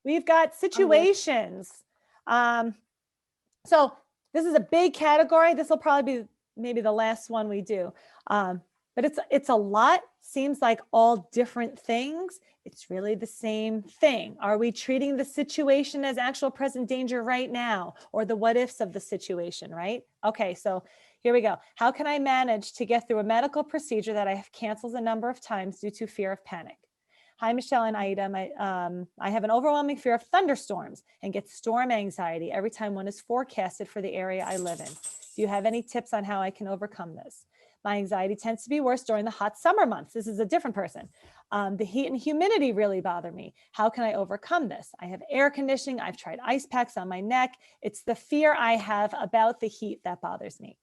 We've got situations. So this is a big category. This will probably be maybe the last one we do. But it's a lot. Seems like all different things. It's really the same thing. Are we treating the situation as actual present danger right now, or the what ifs of the situation, right? Okay, so here we go. How can I manage to get through a medical procedure that I have canceled a number of times due to fear of panic? Hi, Michelle and Aida. I have an overwhelming fear of thunderstorms and get storm anxiety every time one is forecasted for the area I live in. Do you have any tips on how I can overcome this? My anxiety tends to be worse during the hot summer months. This is a different person. The heat and humidity really bother me. How can I overcome this? I have air conditioning. I've tried ice packs on my neck. It's the fear I have about the heat that bothers me.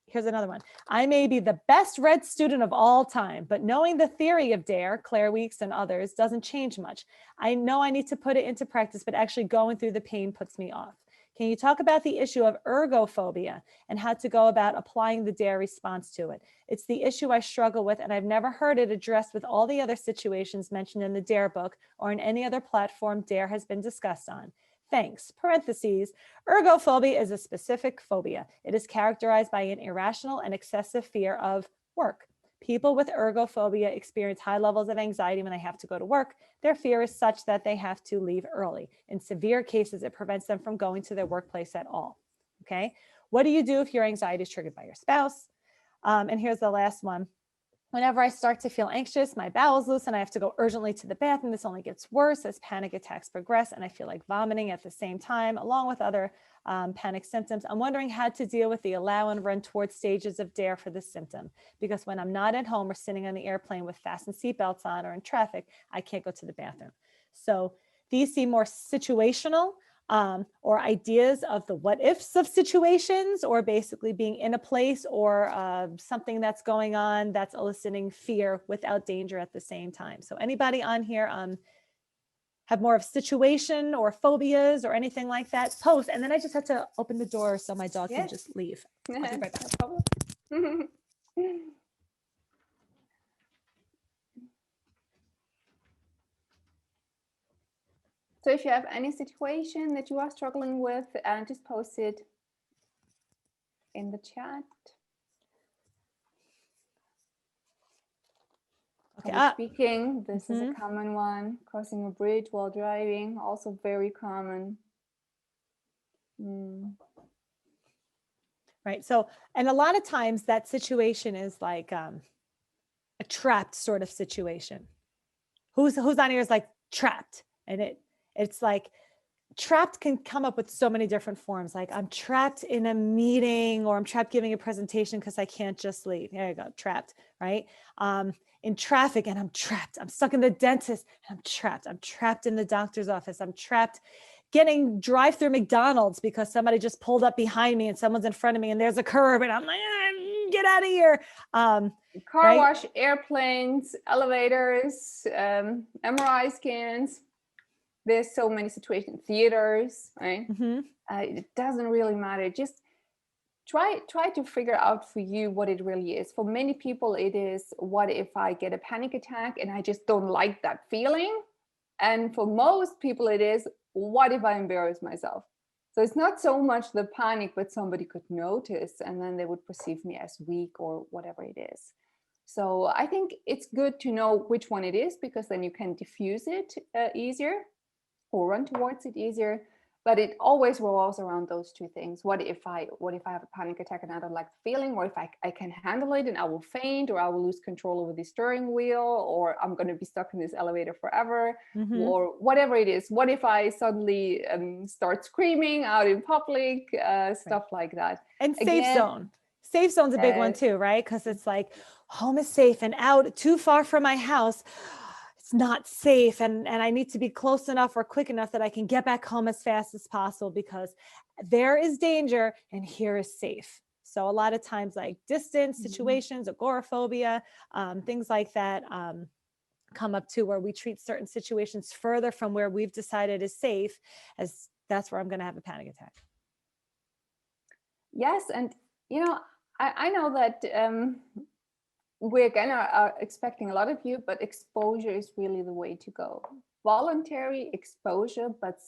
Here's another one. I may be the best read student of all time, but knowing the theory of DARE, Claire Weeks and others, doesn't change much. I know I need to put it into practice, but actually going through the pain puts me off. Can you talk about the issue of ergophobia and how to go about applying the DARE response to it? It's the issue I struggle with, and I've never heard it addressed with all the other situations mentioned in the DARE book or in any other platform DARE has been discussed on. Thanks. Parentheses. Ergophobia is a specific phobia. It is characterized by an irrational and excessive fear of work. People with ergophobia experience high levels of anxiety when they have to go to work. Their fear is such that they have to leave early. In severe cases, it prevents them from going to their workplace at all. Okay. What do you do if your anxiety is triggered by your spouse? And here's the last one. Whenever I start to feel anxious, my bowels loosen, I have to go urgently to the bathroom. This only gets worse as panic attacks progress, and I feel like vomiting at the same time, along with other panic symptoms. I'm wondering how to deal with the allow and run towards stages of DARE for this symptom, because when I'm not at home or sitting on the airplane with fastened seatbelts on or in traffic, I can't go to the bathroom. So these seem more situational, or ideas of the what ifs of situations, or basically being in a place or something that's going on that's eliciting fear without danger at the same time. So anybody on here have more of situation or phobias or anything like that, post. And then I just had to open the door so my dog can just leave. I'll be right back. No problem. So if you have any situation that you are struggling with, just post it in the chat. Okay, speaking, this is a common one. Crossing a bridge while driving, also very common. Right. So, and a lot of times that situation is like a trapped sort of situation. Who's on here is like trapped, and it's like trapped can come up with so many different forms. Like I'm trapped in a meeting, or I'm trapped giving a presentation because I can't just leave. There you go, trapped, right? In traffic, and I'm trapped. I'm stuck in the dentist, and I'm trapped. I'm trapped in the doctor's office. I'm trapped getting drive-through McDonald's because somebody just pulled up behind me and someone's in front of me and there's a curb and I'm like, get out of here. Car wash, airplanes, elevators, MRI scans. There's so many situations, theaters, right? It doesn't really matter. Just try to figure out for you what it really is. For many people, it is, what if I get a panic attack and I just don't like that feeling? And for most people, it is, what if I embarrass myself? So it's not so much the panic, but somebody could notice and then they would perceive me as weak or whatever it is. So I think it's good to know which one it is, because then you can diffuse it easier or run towards it easier. But it always revolves around those two things. What if I have a panic attack and I don't like the feeling, or if I can handle it and I will faint, or I will lose control over the steering wheel, or I'm going to be stuck in this elevator forever, or whatever it is. What if I suddenly start screaming out in public, stuff like that. And safe zone. Safe zone's a big one too, right? Because it's like, home is safe and out too far from my house, it's not safe, and I need to be close enough or quick enough that I can get back home as fast as possible, because there is danger and here is safe. So a lot of times, like distance situations, agoraphobia, things like that come up too, where we treat certain situations further from where we've decided is safe, as that's where I'm going to have a panic attack. Yes, and you know, I know that we again are expecting a lot of you, but exposure is really the way to go. voluntary exposure, but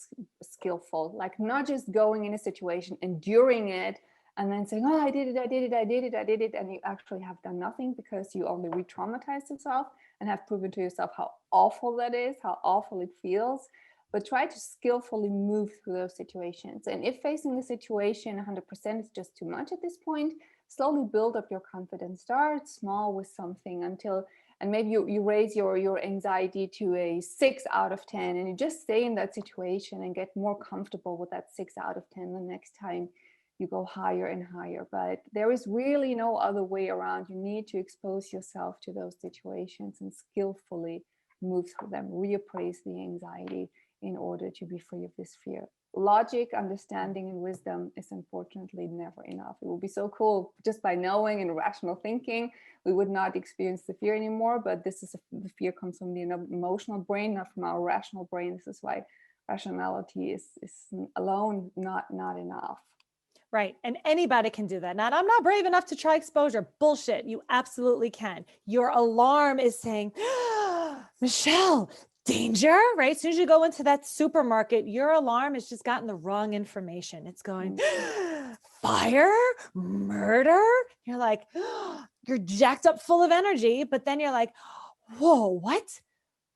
skillful, like not just going in a situation, enduring it, and then saying, oh, I did it, and you actually have done nothing because you only re-traumatized yourself and have proven to yourself how awful that is, how awful it feels. But try to skillfully move through those situations. And if facing the situation 100% is just too much at this point, slowly build up your confidence. Start small with something until, and maybe you raise your anxiety to a 6 out of 10, and you just stay in that situation and get more comfortable with that 6 out of 10 the next time you go higher and higher. But there is really no other way around. You need to expose yourself to those situations and skillfully move through them, reappraise the anxiety in order to be free of this fear. Logic, understanding, and wisdom is unfortunately never enough. It would be so cool just by knowing and rational thinking, we would not experience the fear anymore. But the fear comes from the emotional brain, not from our rational brain. This is why rationality is alone not enough. Right. And anybody can do that. I'm not brave enough to try exposure. Bullshit. You absolutely can. Your alarm is saying, Michelle, danger, right? As soon as you go into that supermarket, your alarm has just gotten the wrong information. It's going, fire, murder. You're like, you're jacked up full of energy, but then you're like, whoa, what?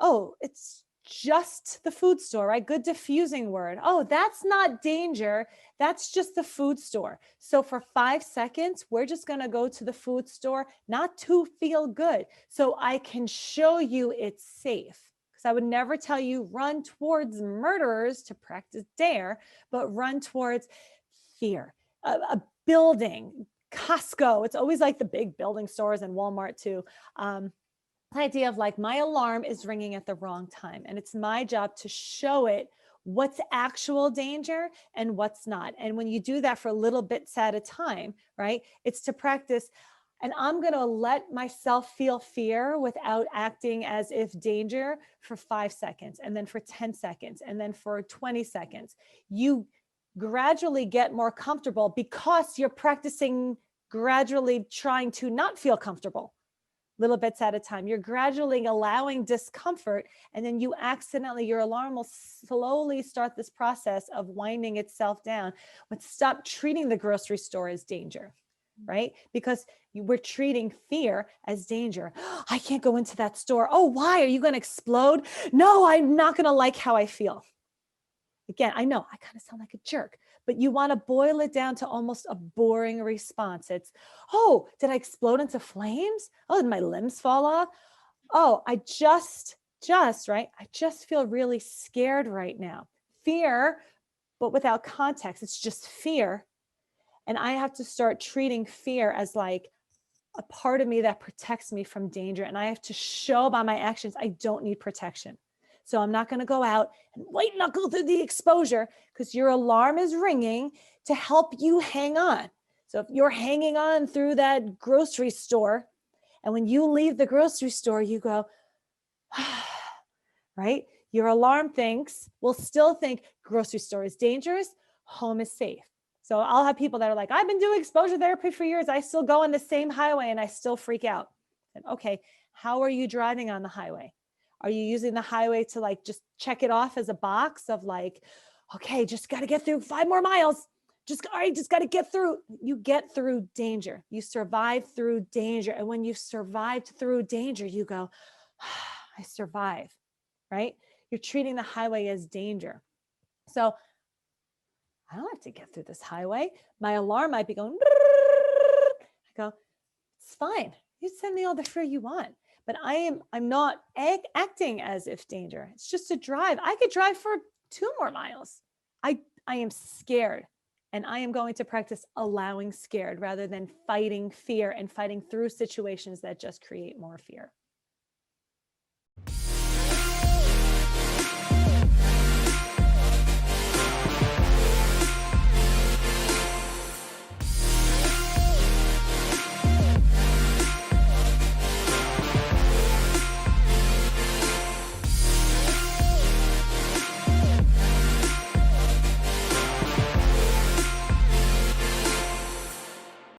Oh, it's just the food store, right? Good diffusing word. Oh, that's not danger. That's just the food store. So for 5 seconds, we're just going to go to the food store, not to feel good. So I can show you it's safe. Because I would never tell you run towards murderers to practice dare, but run towards fear. A building, Costco. It's always like the big building stores and Walmart too. The idea of like my alarm is ringing at the wrong time, and it's my job to show it what's actual danger and what's not. And when you do that for little bits at a time, right, it's to practice. And I'm going to let myself feel fear without acting as if danger for 5 seconds, and then for 10 seconds, and then for 20 seconds. You gradually get more comfortable because you're practicing gradually trying to not feel comfortable. Little bits at a time. You're gradually allowing discomfort, and then you accidentally, your alarm will slowly start this process of winding itself down. But stop treating the grocery store as danger, right? Because we're treating fear as danger. I can't go into that store. Oh, why? Are you going to explode? No, I'm not going to like how I feel. Again, I know I kind of sound like a jerk, but you want to boil it down to almost a boring response. It's, oh, did I explode into flames? Oh, did my limbs fall off? Oh, I just, right? I just feel really scared right now. Fear, but without context. It's just fear. And I have to start treating fear as like a part of me that protects me from danger. And I have to show by my actions, I don't need protection. So I'm not going to go out and white knuckle through the exposure, because your alarm is ringing to help you hang on. So if you're hanging on through that grocery store, and when you leave the grocery store, you go, right? Your alarm will still think grocery store is dangerous, home is safe. So I'll have people that are like, I've been doing exposure therapy for years. I still go on the same highway and I still freak out. And okay, how are you driving on the highway? Are you using the highway to like just check it off as a box of like, okay, just got to get through 5 more miles. Just got to get through. You get through danger. You survive through danger. And when you've survived through danger, you go, I survive, right? You're treating the highway as danger. So I don't have to get through this highway. My alarm might be going, I go, it's fine. You send me all the fear you want. But I'm not acting as if danger. It's just a drive. I could drive for 2 more miles. I am scared, and I am going to practice allowing scared rather than fighting fear and fighting through situations that just create more fear.